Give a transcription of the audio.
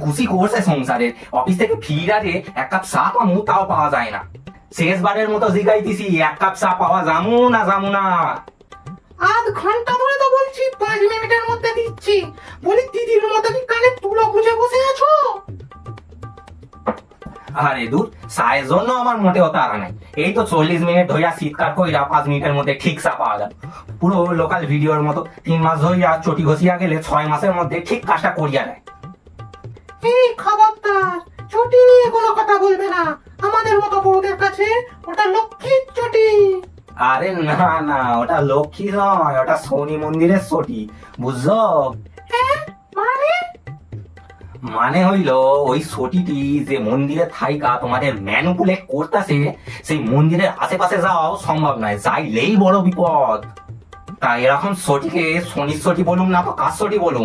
খুশি করছে সংসারে, অফিস থেকে ফিরারে এক কাপ চা পামু তাও পাওয়া যায় না। শেষবারের মতো জিগাইতেছি, এক কাপ চা পাওয়া যামু না? আধ ঘন্টা ধরে তো বলছি 5 মিনিটের মধ্যে দিচ্ছি। বলি দিদির মতো কি কানে তুলো খুঁজে বসে আছো? আরে দূর, চায়ের জন্য আমার মোটেও তাড়া নাই। এই তো 40 মিনিট ধইয়া শীতকার কইরা 5 মিনিটের মধ্যে ঠিক চা পাওয়া যায়। পুরো লোকাল ভিডিওর মতো 3 মাস ধইয়া চটি ঘষিয়া গেলে 6 মাসের মধ্যে ঠিক কাজটা করিয়া নেয়। এই খবরদার, চটি নিয়ে কোনো কথা বলবে না। আমাদের মতো বউদের কাছে ওটা লক্ষ্মীর চটি। আরে না, ওটা লক্ষ্মী নয়, ওটা শনি মন্দিরের চটি, বুঝছো? হ্যাঁ মানে? মানে হইল ওই ছটিটি যে মন্দিরে থাইকা তোমাদের ম্যানুপুলেট করতেছে, সেই মন্দিরের আশেপাশে যাওয়াও সম্ভব নয়, যাইলেই বড় বিপদ। তাই এরকম ছটিকে শনির ছটি বলুন না তো কার ছটি বলুন?